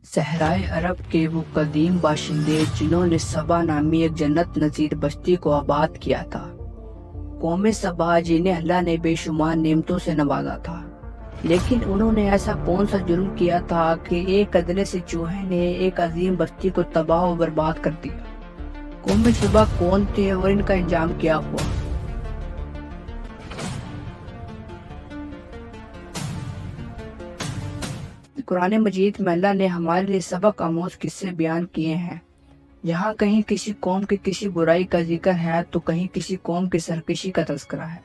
صحرائے عرب کے وہ قدیم باشندے جنہوں نے سبا نامی ایک جنت نظیر بستی کو آباد کیا تھا۔ قوم سبا جنہیں اللہ نے بے شمار نعمتوں سے نوازا تھا، لیکن انہوں نے ایسا کون سا جرم کیا تھا کہ ایک قدرے سے چوہے نے ایک عظیم بستی کو تباہ و برباد کر دیا۔ قوم سبا کون تھے اور ان کا انجام کیا ہوا؟ قرآن مجید میں اللہ نے ہمارے لیے سبق آموز قصے بیان کیے ہیں، جہاں کہیں کسی قوم کی کسی برائی کا ذکر ہے تو کہیں کسی قوم کی سرکشی کا تذکرہ ہے۔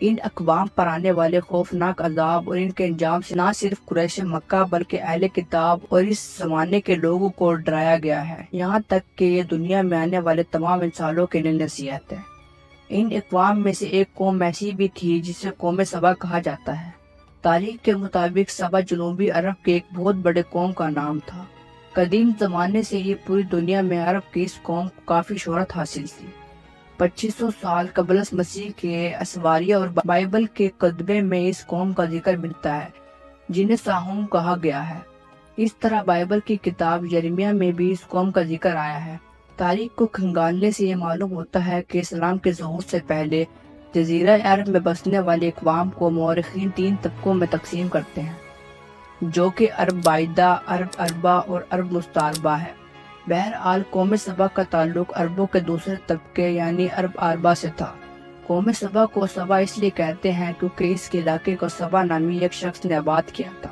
ان اقوام پر آنے والے خوفناک عذاب اور ان کے انجام سے نہ صرف قریش مکہ بلکہ اہل کتاب اور اس زمانے کے لوگوں کو ڈرایا گیا ہے، یہاں تک کہ یہ دنیا میں آنے والے تمام انسانوں کے لیے نصیحت ہے۔ ان اقوام میں سے ایک قوم ایسی بھی تھی جسے قوم سبا کہا جاتا ہے۔ تاریخ کے مطابق سبا جنوبی عرب کے ایک بہت بڑے قوم کا نام تھا۔ قدیم زمانے سے یہ پوری دنیا میں عرب کی اس قوم کو کافی شہرت حاصل تھی۔ 2500 سال قبل مسیح کے اسواریہ اور بائبل کے کتبے میں اس قوم کا ذکر ملتا ہے، جنہیں ساہوم کہا گیا ہے۔ اس طرح بائبل کی کتاب یرمیہ میں بھی اس قوم کا ذکر آیا ہے۔ تاریخ کو کھنگالنے سے یہ معلوم ہوتا ہے کہ اسلام کے ظہور سے پہلے جزیرہ عرب میں بسنے والے اقوام کو مورخین 3 طبقوں میں تقسیم کرتے ہیں، جو کہ عرب بعیدہ، عرب اربا اور عرب مستعربہ ہے۔ بہرحال قوم سبا کا تعلق عربوں کے دوسرے طبقے یعنی عرب اربا سے تھا۔ قوم سبا کو سبا اس لیے کہتے ہیں کیونکہ اس کے علاقے کو سبا نامی ایک شخص نے آباد کیا تھا۔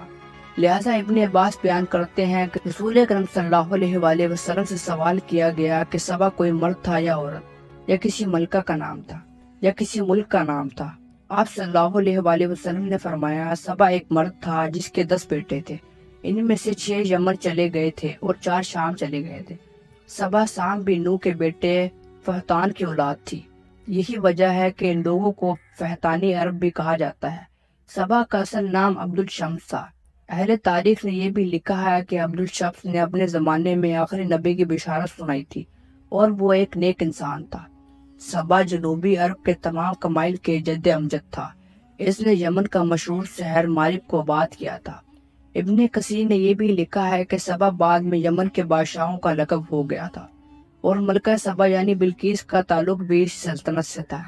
لہٰذا ابن عباس بیان کرتے ہیں کہ رسول اکرم صلی اللہ علیہ وآلہ وسلم سے سوال کیا گیا کہ سبا کوئی مرد تھا یا عورت، یا کسی ملکہ کا نام تھا، یا کسی ملک کا نام تھا؟ آپ صلی اللہ علیہ وآلہ وسلم نے فرمایا، سبا ایک مرد تھا جس کے 10 بیٹے تھے، ان میں سے 6 یمن چلے گئے تھے اور 4 شام چلے گئے تھے۔ سبا سام بن نوح کے بیٹے فہتان کی اولاد تھی۔ یہی وجہ ہے کہ ان لوگوں کو فہتانی عرب بھی کہا جاتا ہے۔ سبا کا اصل نام عبد الشمس تھا۔ اہل تاریخ نے یہ بھی لکھا ہے کہ عبد الشمس نے اپنے زمانے میں آخری نبی کی بشارت سنائی تھی اور وہ ایک نیک انسان تھا۔ سبا جنوبی عرب کے تمام قبائل کے جد امجد تھا۔ اس نے یمن کا مشہور شہر مارب کو آباد کیا تھا۔ ابن کثیر نے یہ بھی لکھا ہے کہ سبا بعد میں یمن کے بادشاہوں کا لقب ہو گیا تھا، اور ملکہ سبا یعنی بلقیس کا تعلق بھی اس سلطنت سے تھا۔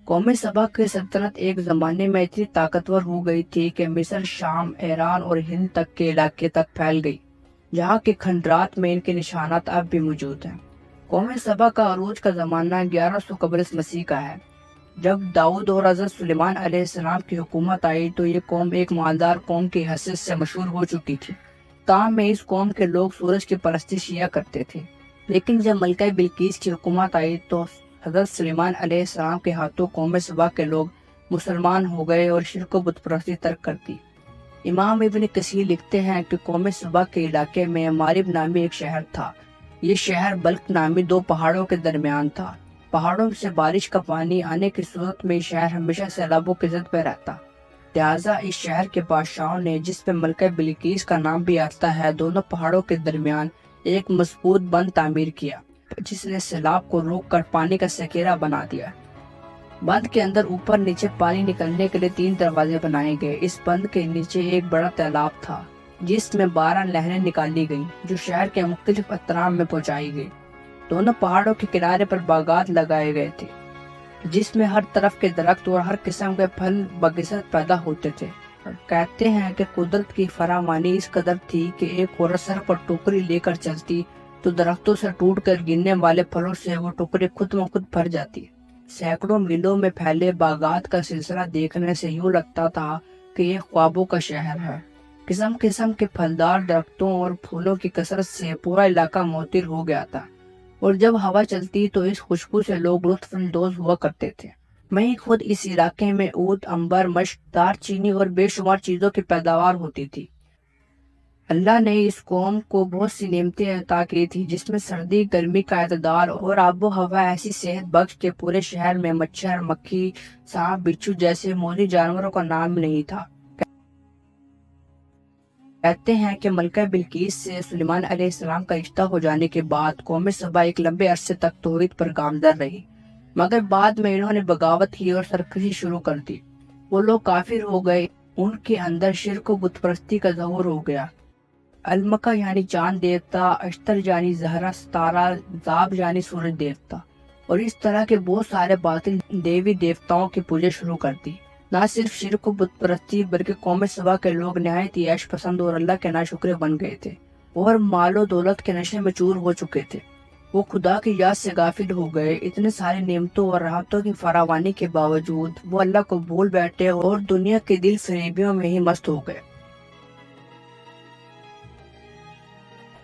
قوم سبا کی سلطنت ایک زمانے میں اتنی طاقتور ہو گئی تھی کہ مصر، شام، ایران اور ہند تک کے علاقے تک پھیل گئی، جہاں کے کھنڈرات میں ان کے نشانات اب بھی موجود ہیں۔ قوم سبا کا عروج کا زمانہ 1100 قبل مسیح کا ہے۔ جب داؤد اور حضرت سلیمان علیہ السلام کی حکومت آئی تو یہ قوم ایک مالدار قوم کی حیثیت سے مشہور ہو چکی تھی۔ تاہم میں اس قوم کے لوگ سورج کی پرستش کیا کرتے تھے، لیکن جب ملکہ بلقیس کی حکومت آئی تو حضرت سلیمان علیہ السلام کے ہاتھوں قوم سبا کے لوگ مسلمان ہو گئے اور شرک و بت پرستی ترک کر دی۔ امام ابن کثیر لکھتے ہیں کہ قوم سبا کے علاقے میں مارب نامی ایک شہر تھا۔ یہ شہر بلق نامی 2 پہاڑوں کے درمیان تھا۔ پہاڑوں سے بارش کا پانی آنے کی صورت میں شہر ہمیشہ سیلابوں کی زد پہ رہتا۔ لہٰذا اس شہر کے بادشاہوں نے، جس پہ ملکہ بلقیس کا نام بھی آتا ہے، دونوں پہاڑوں کے درمیان ایک مضبوط بند تعمیر کیا، جس نے سیلاب کو روک کر پانی کا ذخیرہ بنا دیا۔ بند کے اندر اوپر نیچے پانی نکلنے کے لیے 3 دروازے بنائے گئے۔ اس بند کے نیچے ایک بڑا تالاب تھا جس میں 12 نہریں نکالی گئیں جو شہر کے مختلف اطراف میں پہنچائی گئی۔ دونوں پہاڑوں کے کنارے پر باغات لگائے گئے تھے جس میں ہر طرف کے درخت اور ہر قسم کے پھل بکثرت پیدا ہوتے تھے۔ کہتے ہیں کہ قدرت کی فراوانی اس قدر تھی کہ ایک عورت سر پر ٹوکری لے کر چلتی تو درختوں سے ٹوٹ کر گرنے والے پھلوں سے وہ ٹوکری خود بخود بھر جاتی۔ سینکڑوں میلوں میں پھیلے باغات کا سلسلہ دیکھنے سے یوں لگتا تھا کہ یہ خوابوں کا شہر ہے۔ قسم قسم کے پھلدار درختوں اور پھولوں کی کثرت سے پورا علاقہ معطر ہو گیا تھا، اور جب ہوا چلتی تو اس خوشبو سے لوگ لطف اندوز ہوا کرتے تھے۔ وہیں خود اس علاقے میں عود، عنبر، مشک، دار چینی اور بے شمار چیزوں کی پیداوار ہوتی تھی۔ اللہ نے اس قوم کو بہت سی نعمتیں عطا کی تھی، جس میں سردی گرمی کا اعتدال اور آب و ہوا ایسی صحت بخش کہ پورے شہر میں مچھر، مکھی، سانپ، بچھو جیسے موذی جانوروں کا نام نہیں تھا۔ کہتے ہیں کہ ملکہ بلقیس سے سلیمان علیہ السلام کا رشتہ ہو جانے کے بعد قوم سبا ایک لمبے عرصے تک توحید پر گامزن رہی، مگر بعد میں انہوں نے بغاوت کی اور سرکشی شروع کر دی۔ وہ لوگ کافر ہو گئے۔ ان کے اندر شرک و بت پرستی کا ظہور ہو گیا۔ المکا یعنی چاند دیوتا، اشتر یعنی زہرا ستارہ، زاب یعنی سورج دیوتا، اور اس طرح کے بہت سارے باطل دیوی دیوتاؤں کی پوجا شروع کر دی۔ نہ صرف شرک و بت پرستی بلکہ قوم سبا کے لوگ نہایت ہی عیش پسند اور اللہ کے ناشکرے بن گئے تھے اور مال و دولت کے نشے میں چور ہو چکے تھے۔ وہ خدا کی یاد سے غافل ہو گئے۔ اتنے سارے نعمتوں اور راحتوں کی فراوانی کے باوجود وہ اللہ کو بھول بیٹھے اور دنیا کے دل فریبیوں میں ہی مست ہو گئے۔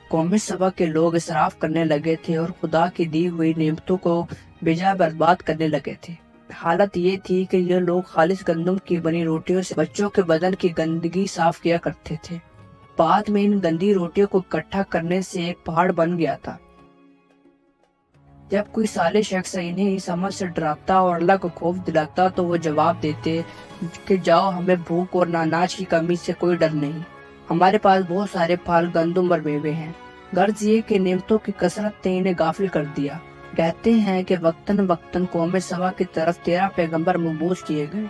قوم سبا کے لوگ اسراف کرنے لگے تھے اور خدا کی دی ہوئی نعمتوں کو بجا برباد کرنے لگے تھے۔ حالت یہ تھی کہ یہ لوگ خالص گندم کی بنی روٹیوں سے بچوں کے بدن کی گندگی صاف کیا کرتے تھے۔ بعد میں ان گندی روٹیوں کو اکٹھا کرنے سے ایک پہاڑ بن گیا تھا۔ جب کوئی صالح شخص انہیں اس عمل سے ڈراتا اور اللہ کو خوف دلاتا تو وہ جواب دیتے کہ جاؤ، ہمیں بھوک اور ناناج کی کمی سے کوئی ڈر نہیں، ہمارے پاس بہت سارے پھل، گندم اور میوے ہیں۔ غرض یہ کہ نعمتوں کی کثرت نے انہیں غافل کر دیا۔ کہتے ہیں کہ وقتاً وقتاً قوم سبا کی طرف 13 پیغمبر مبعوث کیے گئے،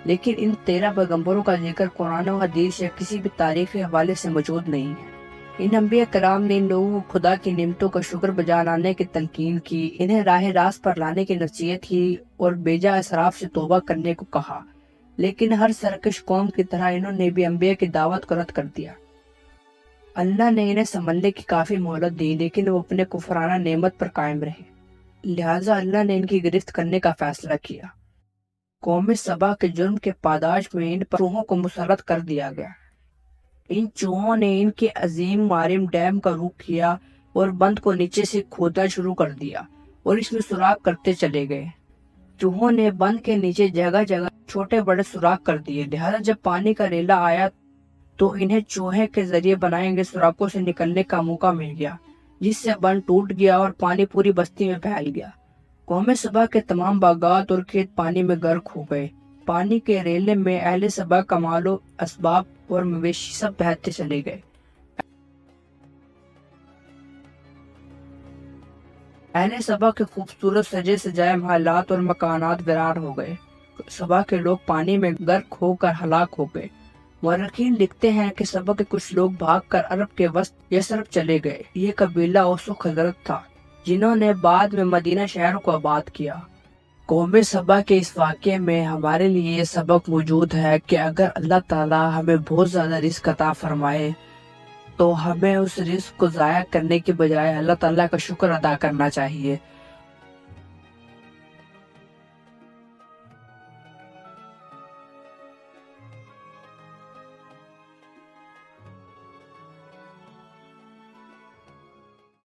لیکن ان 13 پیغمبروں کا ذکر قرآن و حدیث یا کسی بھی تاریخی حوالے سے موجود نہیں ہے۔ ان انبیاء کرام نے ان لوگوں کو خدا کی نعمتوں کا شکر بجا لانے کی تلقین کی، انہیں راہ راست پر لانے کی نصیحت کی اور بیجا اسراف سے توبہ کرنے کو کہا، لیکن ہر سرکش قوم کی طرح انہوں نے بھی انبیاء کی دعوت کو رد کر دیا۔ اللہ نے انہیں سنبھلنے کی کافی مہلت دی، لیکن وہ اپنے کفرانہ نعمت پر قائم رہے، لہٰذا اللہ نے ان کی گرفت کرنے کا فیصلہ کیا۔ قوم سبا کے جرم کے پاداش میں ان پر چوہوں کو مسلط کر دیا گیا۔ ان چوہوں نے ان کے عظیم مارم ڈیم کا رخ کیا اور بند کو نیچے سے کھودنا شروع کر دیا اور اس میں سوراخ کرتے چلے گئے۔ چوہوں نے بند کے نیچے جگہ جگہ چھوٹے بڑے سوراخ کر دیے، لہٰذا جب پانی کا ریلا آیا تو انہیں چوہے کے ذریعے بنائے گئے سوراخوں سے نکلنے کا موقع مل گیا، جس سے بند ٹوٹ گیا اور پانی پوری بستی میں پھیل گیا۔ قوم سبا کے تمام باغات اور کھیت پانی میں غرق ہو گئے۔ پانی کے ریلے میں اہل سبا کا مال و اسباب اور مویشی سب بہتے چلے گئے۔ اہل سبا کے خوبصورت سجے سجائے محلات اور مکانات ویران ہو گئے۔ سبا کے لوگ پانی میں غرق ہو کر ہلاک ہو گئے۔ مورخین لکھتے ہیں کہ سبا کے کچھ لوگ بھاگ کر عرب کے وسط یثرب چلے گئے۔ یہ قبیلہ اوس و خزرج تھا، جنہوں نے بعد میں مدینہ شہر کو آباد کیا۔ قوم سبا کے اس واقعے میں ہمارے لیے یہ سبق موجود ہے کہ اگر اللہ تعالیٰ ہمیں بہت زیادہ رزق عطا فرمائے تو ہمیں اس رزق کو ضائع کرنے کے بجائے اللہ تعالیٰ کا شکر ادا کرنا چاہیے